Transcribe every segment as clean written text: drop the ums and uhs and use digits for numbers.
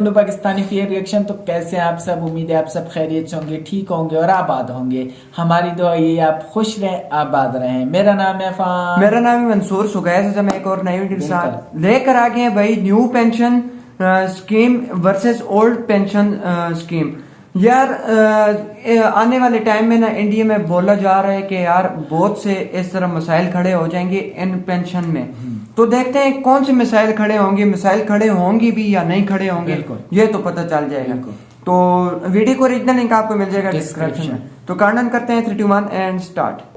Hindu Pakistani fair reaction. तो कैसे हैं आप सब? उम्मीद है आप सब खैरियत से होंगे, ठीक होंगे और आबाद होंगे। हमारी दुआ ये आप खुश रहें, आबाद रहें। मेरा नाम है फान। मेरा नाम है मंसूर। सुगैस हम एक और नई वीडियो के साथ लेकर आ गए हैं भाई। New pension scheme versus old pension scheme. यार आने वाले टाइम में ना इंडिया में बोला जा रहा है कि यार बहुत से इस तरह मसाइल खड़े हो जाएंगे इन पेंशन में। तो देखते हैं कौन से मसाइल खड़े होंगे, मसाइल खड़े होंगे भी या नहीं खड़े होंगे, ये तो पता चल जाएगा। तो वीडियो को ओरिजिनल लिंक आपको मिल जाएगा डिस्क्रिप्शन में। तो कार्डन करते हैं 3, 2, 1 एंड स्टार्ट।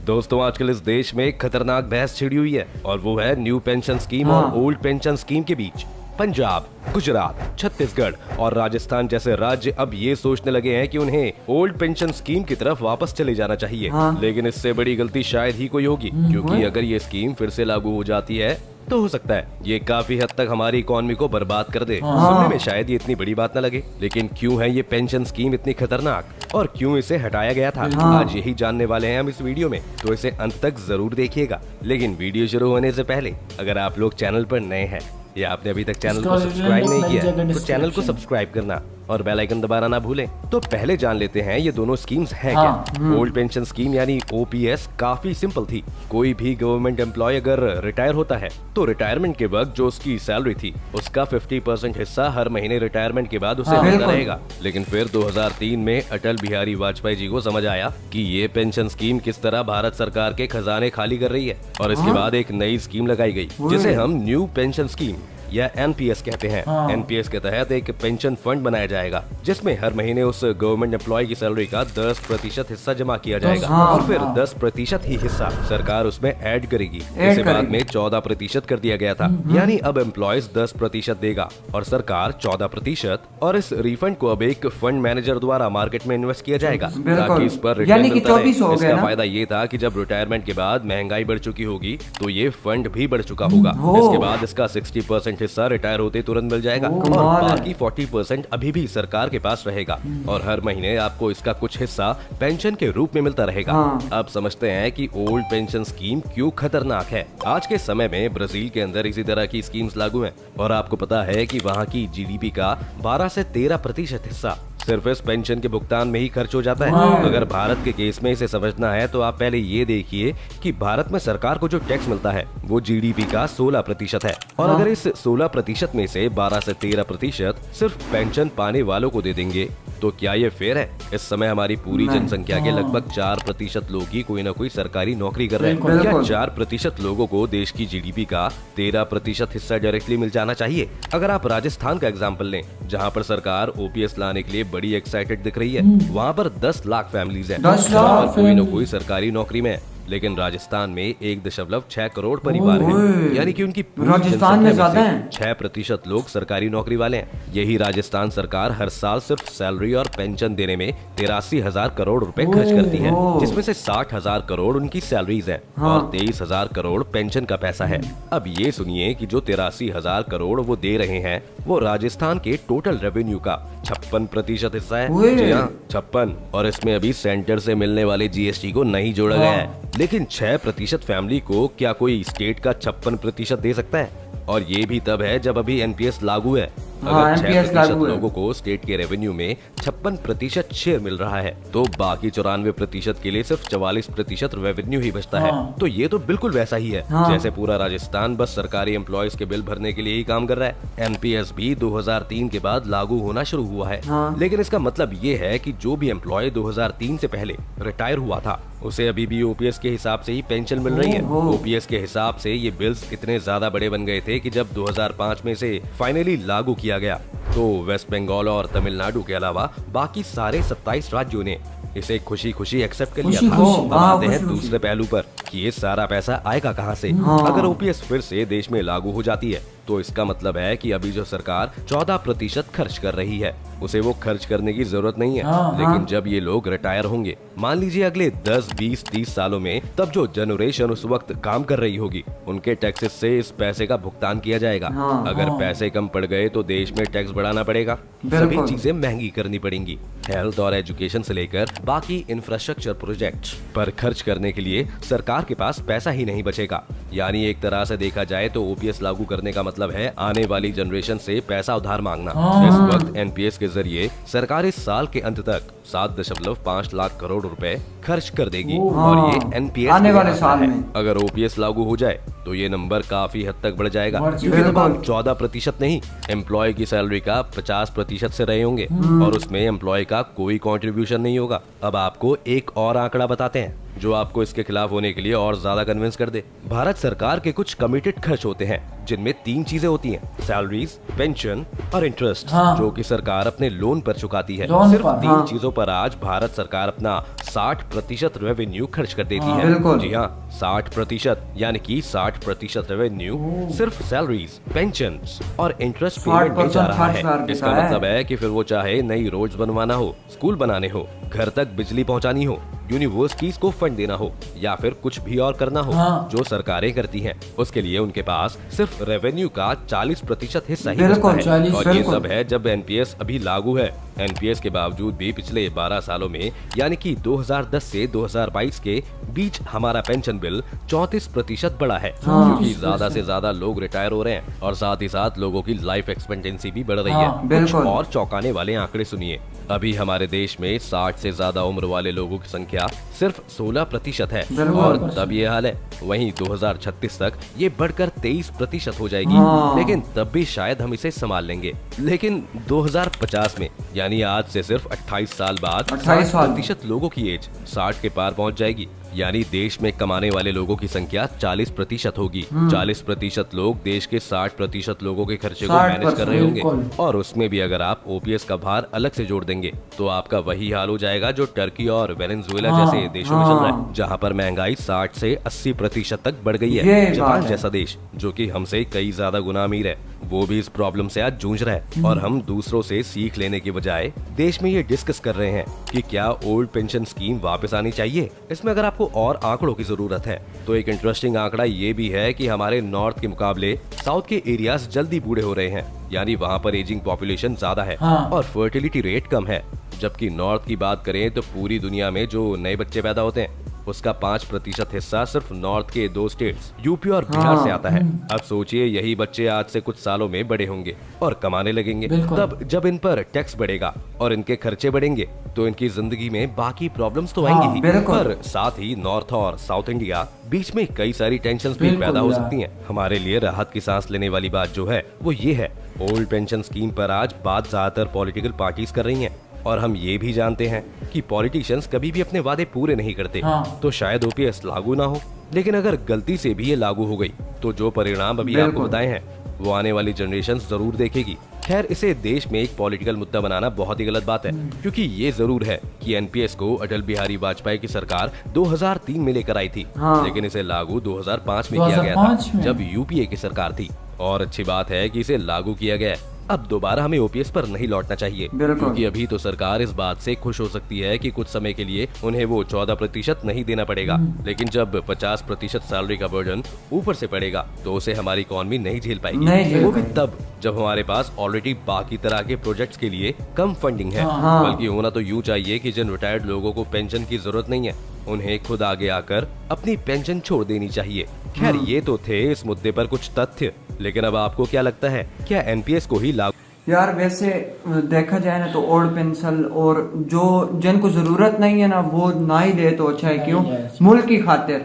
दोस्तों, आजकल इस देश में एक खतरनाक बहस छिड़ी हुई है और वो है न्यू पेंशन स्कीम और ओल्ड पेंशन स्कीम के बीच। पंजाब, गुजरात, छत्तीसगढ़ और राजस्थान जैसे राज्य अब ये सोचने लगे हैं कि उन्हें ओल्ड पेंशन स्कीम की तरफ वापस चले जाना चाहिए। लेकिन इससे बड़ी गलती शायद ही कोई होगी, क्योंकि अगर ये स्कीम फिर से लागू हो जाती है तो हो सकता है ये काफी हद तक हमारी इकोनॉमी को बर्बाद कर दे। सुनने में शायद ये इतनी बड़ी बात न लगे, लेकिन क्यों है ये पेंशन स्कीम इतनी खतरनाक और क्यों इसे हटाया गया था, आज यही जानने वाले हैं हम इस वीडियो में। तो इसे अंत तक जरूर देखिएगा। लेकिन वीडियो शुरू होने से पहले अगर आप लोग चैनल पर नए हैं या आपने अभी तक चैनल को सब्सक्राइब नहीं किया तो चैनल को सब्सक्राइब करना और बेल आइकन दबाना ना भूलें। तो पहले जान लेते हैं ये दोनों स्कीम्स हैं क्या। ओल्ड पेंशन स्कीम यानी ओपीएस काफी सिंपल थी। कोई भी गवर्नमेंट एम्प्लॉय अगर रिटायर होता है तो रिटायरमेंट के वक्त जो उसकी सैलरी थी उसका 50% हिस्सा हर महीने रिटायरमेंट के बाद उसे मिलता रहेगा। लेकिन फिर 2003 में अटल बिहारी वाजपेयी जी को समझ आया कि ये पेंशन स्कीम किस तरह भारत सरकार के खजाने खाली कर रही है और इसके बाद एक नई स्कीम लगाई गई जिसे हम न्यू पेंशन स्कीम या एनपीएस कहते हैं। एनपीएस के तहत एक पेंशन फंड बनाया जाएगा जिसमें हर महीने उस गवर्नमेंट एम्प्लॉय की सैलरी का 10% हिस्सा जमा किया जाएगा और फिर 10% ही हिस्सा सरकार उसमें ऐड करेगी। इसे बाद में 14% कर दिया गया था, यानी अब एम्प्लॉयज 10% देगा और सरकार 14%। और इस रिफंड को अब एक फंड मैनेजर द्वारा मार्केट में इन्वेस्ट किया जाएगा ताकि इस पर रिटर्न मिलता रहे। इसका फायदा ये था कि जब रिटायरमेंट के बाद महंगाई बढ़ चुकी होगी तो ये फंड भी बढ़ चुका होगा। इसके बाद इसका 60% हिस्सा रिटायर होते तुरंत मिल जाएगा और बाकी 40% अभी भी सरकार के पास रहेगा और हर महीने आपको इसका कुछ हिस्सा पेंशन के रूप में मिलता रहेगा। अब समझते हैं कि ओल्ड पेंशन स्कीम क्यों खतरनाक है। आज के समय में ब्राजील के अंदर इसी तरह की स्कीम्स लागू हैं और आपको पता है कि वहाँ की जीडीपी का 12 से 13% हिस्सा सिर्फ इस पेंशन के भुगतान में ही खर्च हो जाता है। अगर भारत के केस में इसे समझना है तो आप पहले ये देखिए कि भारत में सरकार को जो टैक्स मिलता है वो जीडीपी का 16% है और अगर इस 16% में से 12 से 13% सिर्फ पेंशन पाने वालों को दे देंगे तो क्या ये फेयर है? इस समय हमारी पूरी जनसंख्या के लगभग 4% लोग ही कोई न कोई सरकारी नौकरी कर रहे हैं। क्या 4% लोगों को देश की जीडीपी का 13% हिस्सा डायरेक्टली मिल जाना चाहिए? अगर आप राजस्थान का एग्जाम्पल लें, जहाँ पर सरकार ओपीएस लाने के लिए बड़ी एक्साइटेड दिख रही है, वहाँ पर 10 लाख फैमिलीज हैं जहाँ पर कोई न कोई सरकारी नौकरी में है। लेकिन राजस्थान में 1.6 करोड़ परिवार हैं, यानी कि उनकी राजस्थान में ज्यादा है। 6% लोग सरकारी नौकरी वाले हैं। यही राजस्थान सरकार हर साल सिर्फ सैलरी और पेंशन देने में 83,000 करोड़ रुपए खर्च करती है, जिसमें से 60,000 करोड़ उनकी सैलरीज हैं और 23,000 करोड़ पेंशन का पैसा है। अब ये सुनिए कि जो 83,000 करोड़ वो दे रहे हैं वो राजस्थान के टोटल रेवेन्यू का 56% हिस्सा है। जी हाँ, 56। और इसमें अभी सेंटर से मिलने वाले जीएसटी को नहीं जोड़ा गया है। लेकिन 6% फैमिली को क्या कोई स्टेट का 56% दे सकता है? और ये भी तब है जब अभी एनपीएस लागू है। अगर 6% लोगों को स्टेट के रेवेन्यू में 56% शेयर मिल रहा है तो बाकी 94% के लिए सिर्फ 44% रेवेन्यू ही बचता है। तो ये तो बिल्कुल वैसा ही है जैसे पूरा राजस्थान बस सरकारी एम्प्लॉयज के बिल भरने के लिए ही काम कर रहा है। एनपीएस भी 2003 के बाद लागू होना शुरू हुआ है, लेकिन इसका मतलब ये है कि जो भी एम्प्लॉय 2003 से पहले रिटायर हुआ था उसे अभी भी ओपीएस के हिसाब से ही पेंशन मिल रही है। ओपीएस के हिसाब से ये बिल्स इतने ज्यादा बड़े बन गए थे कि जब 2005 में से फाइनली लागू किया गया तो वेस्ट बंगाल और तमिलनाडु के अलावा बाकी सारे 27 राज्यों ने इसे खुशी खुशी एक्सेप्ट कर लिया था। अब आते हैं दूसरे पहलू पर कि ये सारा पैसा आएगा कहां से अगर ओपीएस फिर से देश में लागू हो जाती है तो इसका मतलब है कि अभी जो सरकार 14% खर्च कर रही है उसे वो खर्च करने की जरूरत नहीं है। लेकिन जब ये लोग रिटायर होंगे, मान लीजिए अगले 10, 20, 30 सालों में, तब जो जनरेशन उस वक्त काम कर रही होगी उनके टैक्सेस से इस पैसे का भुगतान किया जाएगा। अगर पैसे कम पड़ गए तो देश में टैक्स बढ़ाना पड़ेगा, सभी चीजें महंगी करनी पड़ेंगी। हेल्थ और एजुकेशन से लेकर बाकी इंफ्रास्ट्रक्चर प्रोजेक्ट पर खर्च करने के लिए सरकार के पास पैसा ही नहीं बचेगा। यानी एक तरह से देखा जाए तो ओपीएस लागू करने का मतलब है आने वाली जनरेशन से पैसा उधार मांगना। इस वक्त एनपीएस के जरिए सरकार इस साल के अंत तक 7.5 लाख करोड़ रुपए खर्च कर देगी और ये एनपीएस आने वाले साल में। अगर ओपीएस लागू हो जाए तो ये नंबर काफी हद तक बढ़ जाएगा, क्योंकि तब आप 14% नहीं, एम्प्लॉय की सैलरी का 50% से रहे होंगे और उसमें एम्प्लॉय का कोई कंट्रीब्यूशन नहीं होगा। अब आपको एक और आंकड़ा बताते हैं जो आपको इसके खिलाफ होने के लिए और ज्यादा कन्विंस कर दे। भारत सरकार के कुछ कमिटेड खर्च होते हैं जिनमें 3 चीजें होती हैं, सैलरीज, पेंशन और इंटरेस्ट, जो कि सरकार अपने लोन पर चुकाती है। सिर्फ 3 चीजों पर आज भारत सरकार अपना 60% रेवेन्यू खर्च कर देती है। जी हाँ, 60%, यानी कि 60% रेवेन्यू सिर्फ सैलरीज, पेंशन और इंटरेस्ट पेमेंट में जा रहा है। इसका मतलब है कि फिर वो चाहे नई रोड्स बनवाना हो, स्कूल बनाने हो, घर तक बिजली पहुंचानी हो, यूनिवर्सिटीज को फंड देना हो या फिर कुछ भी और करना हो जो सरकारें करती हैं, उसके लिए उनके पास सिर्फ रेवेन्यू का 40% हिस्सा ही बचता है। और ये सब है जब एनपीएस अभी लागू है। एनपीएस के बावजूद भी पिछले 12 सालों में, यानी कि 2010 से 2022 के बीच हमारा पेंशन बिल 34% बढ़ा है, क्योंकि ज्यादा से ज्यादा लोग रिटायर हो रहे हैं और साथ ही साथ लोगों की लाइफ एक्सपेक्टेंसी भी बढ़ रही है। कुछ और चौंकाने वाले आंकड़े सुनिए। अभी हमारे देश में 60 से ज्यादा उम्र वाले लोगों की संख्या सिर्फ 16% है और तब ये हाल है। वहीं 2036 तक ये बढ़कर 23% हो जाएगी, लेकिन तब भी शायद हम इसे संभाल लेंगे। लेकिन 2050 में, यानी आज से सिर्फ 28 साल बाद 60% लोगों की एज 60 के पार पहुंच जाएगी। यानी देश में कमाने वाले लोगों की संख्या 40% होगी। 40% लोग देश के 60% लोगों के खर्चे को मैनेज कर रहे होंगे और उसमें भी अगर आप ओपीएस का भार अलग से जोड़ देंगे तो आपका वही हाल हो जाएगा जो टर्की और वेनेजुएला जैसे देशों में चल रहा है, जहाँ पर महंगाई 60 से 80% तक बढ़ गई है। जापान जैसा देश जो कि हमसे कई ज्यादा गुना अमीर है, वो भी इस प्रॉब्लम से आज जूझ रहा है और हम दूसरों से सीख लेने के बजाय देश में ये डिस्कस कर रहे हैं कि क्या ओल्ड पेंशन स्कीम वापस आनी चाहिए। इसमें अगर आपको और आंकड़ों की जरूरत है तो एक इंटरेस्टिंग आंकड़ा ये भी है कि हमारे नॉर्थ के मुकाबले साउथ के एरियाज जल्दी बूढ़े हो रहे हैं, यानी वहाँ पर एजिंग पॉपुलेशन ज्यादा है और फर्टिलिटी रेट कम है। जबकि नॉर्थ की बात करें तो पूरी दुनिया में जो नए बच्चे पैदा होते हैं उसका 5% हिस्सा सिर्फ नॉर्थ के 2 स्टेट्स यूपी और बिहार से आता है। अब सोचिए यही बच्चे आज से कुछ सालों में बड़े होंगे और कमाने लगेंगे, तब जब इन पर टैक्स बढ़ेगा और इनके खर्चे बढ़ेंगे तो इनकी जिंदगी में बाकी प्रॉब्लम्स तो आएंगी ही, पर साथ ही नॉर्थ और साउथ इंडिया बीच में कई सारी टेंशंस भी पैदा हो सकती हैं। हमारे लिए राहत की सांस लेने वाली बात जो है वो ये है, ओल्ड पेंशन स्कीम पर आज बात ज्यादातर पॉलिटिकल पार्टीज कर रही हैं और हम ये भी जानते हैं कि पॉलिटिशियंस कभी भी अपने वादे पूरे नहीं करते। तो शायद ओपीएस लागू ना हो, लेकिन अगर गलती से भी ये लागू हो गई तो जो परिणाम अभी आपको बताए हैं वो आने वाली जनरेशन जरूर देखेगी। खैर, इसे देश में एक पॉलिटिकल मुद्दा बनाना बहुत ही गलत बात है, क्योंकि ये जरूर है कि एनपीएस को अटल बिहारी वाजपेयी की सरकार 2003 में लेकर आई थी, लेकिन इसे लागू 2005 में किया गया था जब यूपीए की सरकार थी। और अच्छी बात है कि इसे लागू किया गया है। अब दोबारा हमें ओपीएस पर नहीं लौटना चाहिए, क्योंकि अभी तो सरकार इस बात से खुश हो सकती है कि कुछ समय के लिए उन्हें वो 14% नहीं देना पड़ेगा, लेकिन जब 50% सैलरी का बर्डन ऊपर से पड़ेगा तो उसे हमारी इकोनॉमी नहीं झेल पाएगी। वो भी तब जब हमारे पास ऑलरेडी बाकी तरह के प्रोजेक्ट्स के लिए कम फंडिंग है। बल्कि होना तो यूँ चाहिए कि जिन रिटायर्ड लोगों को पेंशन की जरूरत नहीं है उन्हें खुद आगे आकर अपनी पेंशन छोड़ देनी चाहिए। खैर, ये तो थे इस मुद्दे पर कुछ तथ्य, लेकिन अब आपको क्या लगता है, क्या एनपीएस को ही लागू? यार वैसे देखा जाए ना तो ओल्ड पेंशन और जो जिनको जरूरत नहीं है ना वो ना ही ले तो अच्छा है। क्यों? मुल्क की खातिर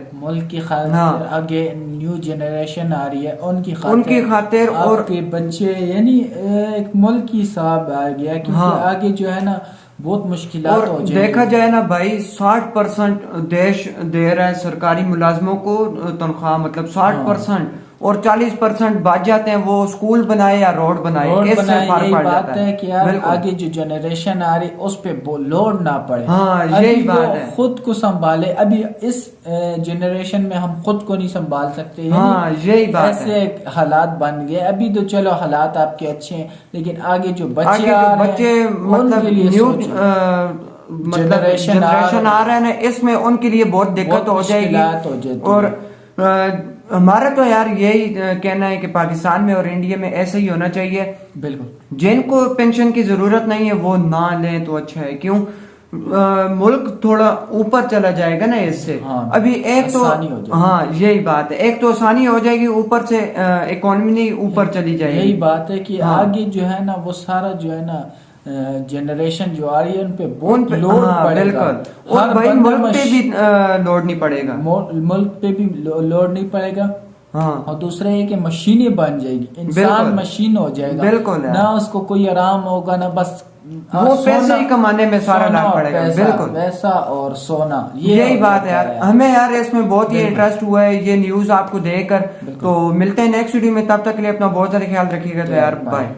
आगे न्यू जनरेशन आ रही है उनकी खातिर और के बच्चे, यानी एक मुल्क की हिसाब आ गया कि आगे जो है ना बहुत मुश्किल हो जाएगी। देखा जाए ना भाई 60% देश दे रहा है सरकारी मुलाजमों को तनख्वाह, मतलब 60%, और 40% बच जाते हैं, वो स्कूल बनाए या रोड बनाए, इससे फर्क यही पड़ बात जाता है कि यार बिल्कुल। आगे जो जनरेशन आ रही उस पे लोड ना पड़े। हाँ, अभी यही वो बात है। खुद को संभाले। अभी इस जनरेशन में हम खुद को नहीं संभाल सकते। हाँ, यही बात ऐसे हालात बन गए। अभी तो चलो हालात आपके अच्छे हैं, लेकिन आगे जो बच्चे आगे आ जो रहे बच्चे हैं, मतलब उनके लिए न्यू जनरेशन जनरेशन आ रहे हैं, इसमें उनके लिए बहुत दिक्कत हो जाएगी। और हमारा तो यार यही कहना है कि पाकिस्तान में और इंडिया में ऐसे ही होना चाहिए। बिल्कुल। जिनको पेंशन की जरूरत नहीं है वो ना लें तो अच्छा है, क्यों मुल्क थोड़ा ऊपर चला जाएगा ना इससे। हाँ, अभी एक तो आसानी हो जाएगी। हाँ यही बात है, एक तो आसानी हो जाएगी, ऊपर से इकोनॉमी नहीं ऊपर चली जाएगी। यही बात है कि हाँ। आगे जो है ना वो सारा जो है ना जनरेशन जो आ रही है उन पे बहुत लोड पड़ेगा। बिल्कुल। और भाई मुल्क पे भी लोड नहीं पड़ेगा, मुल्क पे भी लोड नहीं पड़ेगा। हाँ। और दूसरा ये कि मशीनें बन जाएगी, इंसान मशीन हो जाएगा। बिल्कुल ना उसको कोई आराम होगा, ना बस वो पैसे ही कमाने में सारा लाग पड़ेगा। बिल्कुल पैसा और सोना, यही बात है यार। हमें यार इसमें बहुत ही इंटरेस्ट हुआ है ये न्यूज आपको देकर। तो मिलते हैं नेक्स्ट वीडियो में, तब तक के लिए अपना बहुत सारा ख्याल रखिएगा। तो यार बाय।